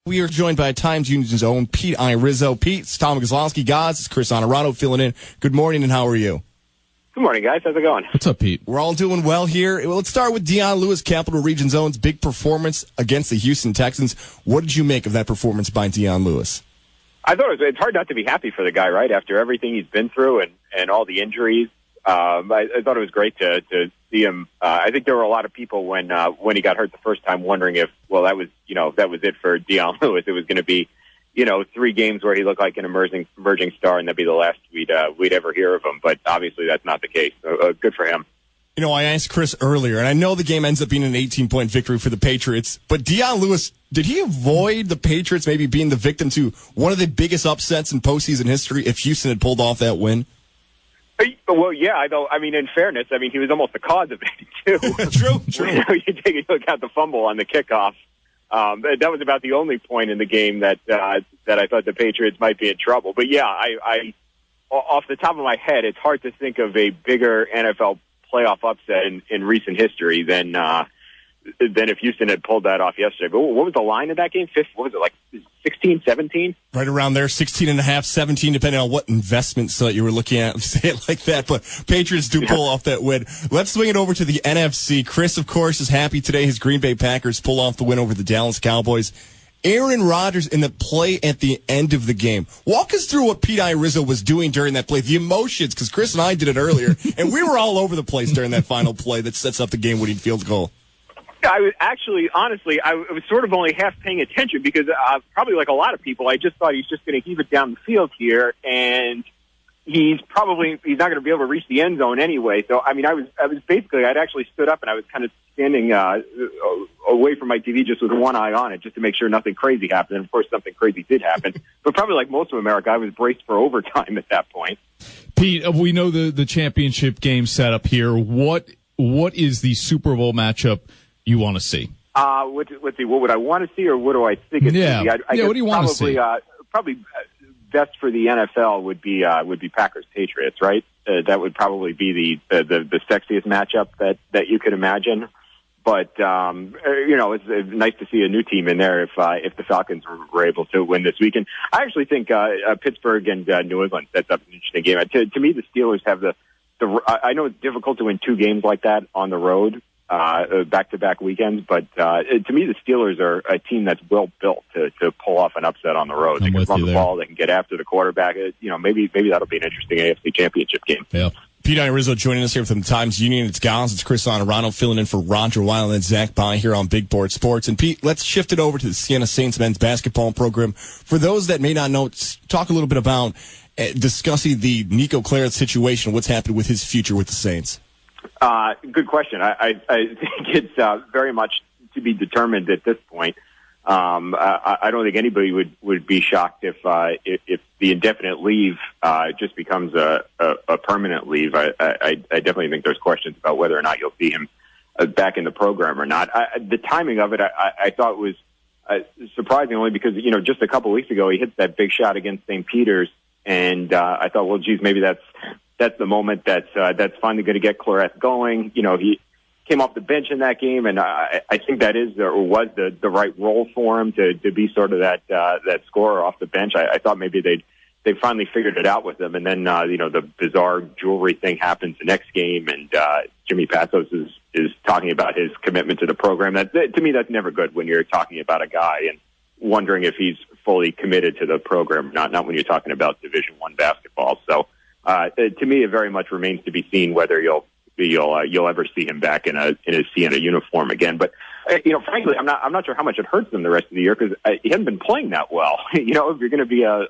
We are joined by Times Union's own Pete Iorizzo. Pete, it's Tom Kozlowski. Guys, it's Chris Iorizzo filling in. Good morning, and how are you? Good morning, guys. How's it going? What's up, Pete? We're all doing well here. Well, let's start with Dion Lewis, Capital Region's own big performance against the Houston Texans. What did you make of that performance by Dion Lewis? I thought it's hard not to be happy for the guy, right? After everything he's been through and all the injuries, I thought it was great to see him. I think there were a lot of people when he got hurt the first time wondering if, well, that was it for Dion Lewis. It was going to be, 3 games where he looked like an emerging star, and that'd be the last we'd ever hear of him. But obviously, that's not the case. So, good for him. I asked Chris earlier, and I know the game ends up being an 18-point victory for the Patriots, but Dion Lewis, did he avoid the Patriots maybe being the victim to one of the biggest upsets in postseason history if Houston had pulled off that win? Well, yeah, in fairness, he was almost the cause of it, too. True. You take into account the fumble on the kickoff. That was about the only point in the game that I thought the Patriots might be in trouble. But, yeah, I off the top of my head, it's hard to think of a bigger NFL playoff upset in recent history than if Houston had pulled that off yesterday. But what was the line of that game? What was it, like 16, 17? Right around there, 16.5, 17, depending on what investment site you were looking at. Say it like that. But Patriots do pull off that win. Let's swing it over to the NFC. Chris, of course, is happy today. His Green Bay Packers pull off the win over the Dallas Cowboys. Aaron Rodgers in the play at the end of the game. Walk us through what Pete Iorizzo was doing during that play, the emotions, because Chris and I did it earlier, and we were all over the place during that final play that sets up the game-winning field goal. I was honestly, I was sort of only half paying attention because probably like a lot of people, I just thought he's just going to heave it down the field here, and he's not going to be able to reach the end zone anyway. So, I was basically, I'd actually stood up and I was kind of standing away from my TV just with one eye on it just to make sure nothing crazy happened. And, of course, something crazy did happen. But probably like most of America, I was braced for overtime at that point. Pete, we know the championship game set up here. What is the Super Bowl matchup you want to see? Let's see. What would I want to see, or what do I think it's going to be? What do you want to see? Probably best for the NFL would be Packers Patriots, right? That would probably be the sexiest matchup that you could imagine. But it's nice to see a new team in there if the Falcons were able to win this weekend. I actually think Pittsburgh and New England sets up an interesting game. To me, the Steelers have I know it's difficult to win 2 games like that on the road, back-to-back weekends, but to me, the Steelers are a team that's well built to pull off an upset on the road. They can run the ball, they can get after the quarterback. Maybe that'll be an interesting AFC Championship game. Yeah. Pete Iorizzo joining us here from the Times Union. It's Gals, it's Chris Iorizzo filling in for Roger Weil and Zach Bye here on Big Board Sports. And Pete, let's shift it over to the Siena Saints men's basketball program. For those that may not know, talk a little bit about discussing the Nico Claret situation, what's happened with his future with the Saints. Good question. I think it's very much to be determined at this point. I don't think anybody would be shocked if the indefinite leave just becomes a permanent leave. I definitely think there's questions about whether or not you'll see him back in the program or not. The timing of it, I thought was surprising only because just a couple weeks ago he hit that big shot against St. Peter's, and I thought, well, geez, maybe that's the moment that's finally going to get Claret going. He came off the bench in that game, and I think that is or was the right role for him to be sort of that scorer off the bench. I thought maybe they finally figured it out with him, and then the bizarre jewelry thing happens the next game, and Jimmy Passos is talking about his commitment to the program. To me, that's never good when you're talking about a guy and wondering if he's fully committed to the program, not when you're talking about Division I basketball. So to me, it very much remains to be seen whether you'll ever see him back in a Siena uniform again. But frankly, I'm not sure how much it hurts him the rest of the year because he hasn't been playing that well. If you're going to be a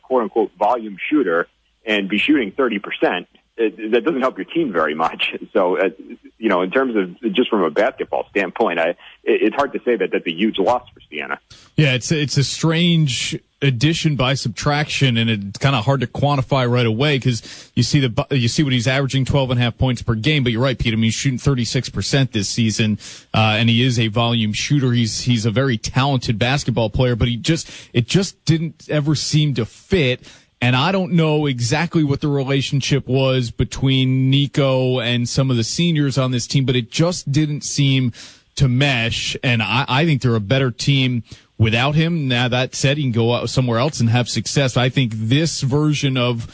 quote unquote volume shooter and be shooting 30%, that doesn't help your team very much. So in terms of just from a basketball standpoint, it's hard to say that that's a huge loss for Siena. Yeah, it's a strange addition by subtraction, and it's kind of hard to quantify right away because you see what he's averaging 12.5 points per game. But you're right, Pete. He's shooting 36% this season, and he is a volume shooter. He's a very talented basketball player, but it just didn't ever seem to fit. And I don't know exactly what the relationship was between Nico and some of the seniors on this team, but it just didn't seem to mesh. And I think they're a better team without him. Now, that said, he can go out somewhere else and have success. I think this version of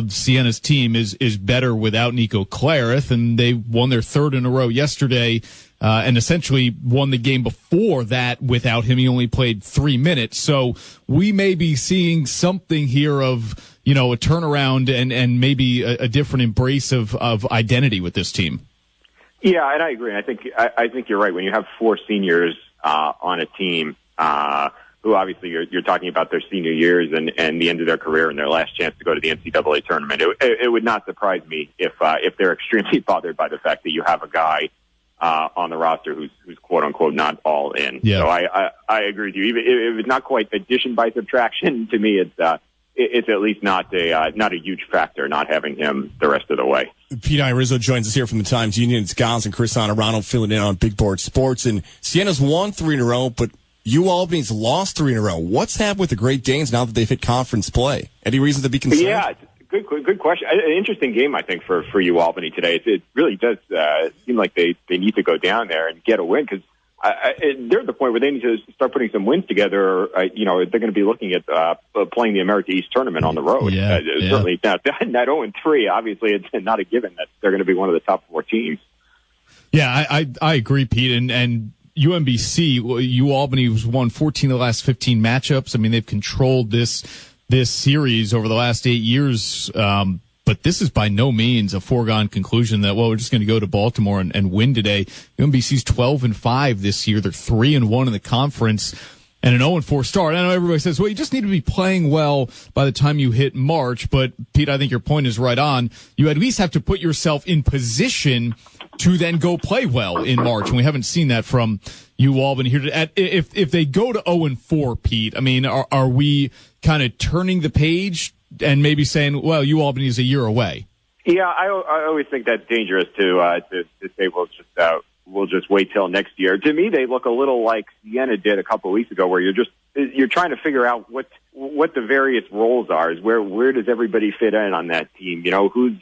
Siena's team is better without Nico Clarith, and they won their third in a row yesterday, and essentially won the game before that without him. He only played 3 minutes. So we may be seeing something here of, a turnaround and maybe a different embrace of identity with this team. Yeah, and I agree. I think you're right. When you have 4 seniors on a team, who obviously you're talking about their senior years and the end of their career and their last chance to go to the NCAA tournament, it would not surprise me if they're extremely bothered by the fact that you have a guy on the roster who's quote unquote not all in. Yeah. So I agree with you. Even if it's not quite addition by subtraction, to me it's at least not a huge factor not having him the rest of the way. Pete Iorizzo joins us here from the Times Union. It's Giles and Chris Honorano filling in on Big Board Sports. And Siena's won 3 in a row, but Albany's lost 3 in a row. What's happened with the Great Danes now that they've hit conference play? Any reason to be concerned? Yeah, good question. An interesting game, I think, for Albany today. It really does seem like they need to go down there and get a win, because they're at the point where they need to start putting some wins together. They're going to be looking at playing the America East tournament on the road. Yeah. Certainly not 0-3. Obviously, it's not a given that they're going to be one of the top 4 teams. Yeah, I agree, Pete. And UMBC, Albany has won 14 of the last 15 matchups. I mean, they've controlled this series over the last 8 years. But this is by no means a foregone conclusion that, we're just going to go to Baltimore and win today. UMBC's 12-5 this year. They're 3-1 in the conference and an 0-4 start. I know everybody says, you just need to be playing well by the time you hit March. But Pete, I think your point is right on. You at least have to put yourself in position to then go play well in March. And we haven't seen that from Albany here. If they go to 0-4, Pete, I mean, are we kind of turning the page and maybe saying, Albany is a year away? Yeah, I always think that's dangerous to say we'll just wait till next year. To me, they look a little like Siena did a couple of weeks ago, where you're trying to figure out what the various roles are. Is where does everybody fit in on that team? Who's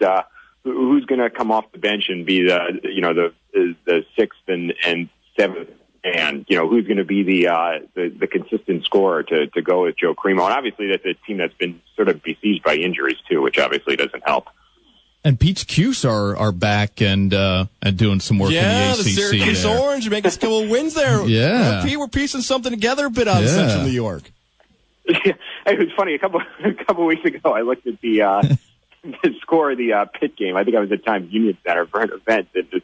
going to come off the bench and be the 6th and 7th. And, who's going to be the consistent scorer to go with Joe Cremo. And obviously that's a team that's been sort of besieged by injuries too, which obviously doesn't help. And Pete's Cuse are back and doing some work in the ACC. The Syracuse there. Orange making a couple of wins there. Yeah. Pete, we're piecing something together a bit out of Central New York. Yeah, it was funny. A couple of weeks ago, I looked at the score of the Pitt game. I think I was at Times Union Center for an event, and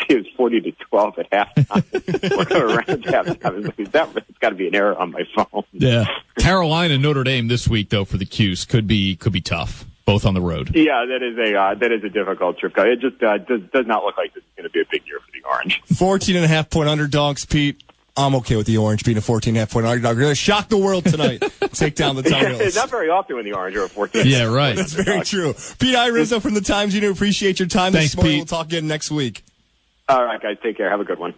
it was 40-12 at halftime. Around halftime, I was like, it's got to be an error on my phone. Yeah, Carolina, Notre Dame this week though for the Cuse could be tough, both on the road. Yeah, that is a difficult trip. It just does not look like this is going to be a big year for the Orange. 14.5-point underdogs, Pete. I'm okay with the Orange being a 14.5-point underdog. They're going to shock the world tonight. Take down the Tar Heels. Not very often when the Orange are a 14. Yeah, right. That's very true. Pete Iorizzo from the Times Union. Appreciate your time Thanks, this morning. Pete. We'll talk again next week. All right, guys. Take care. Have a good one.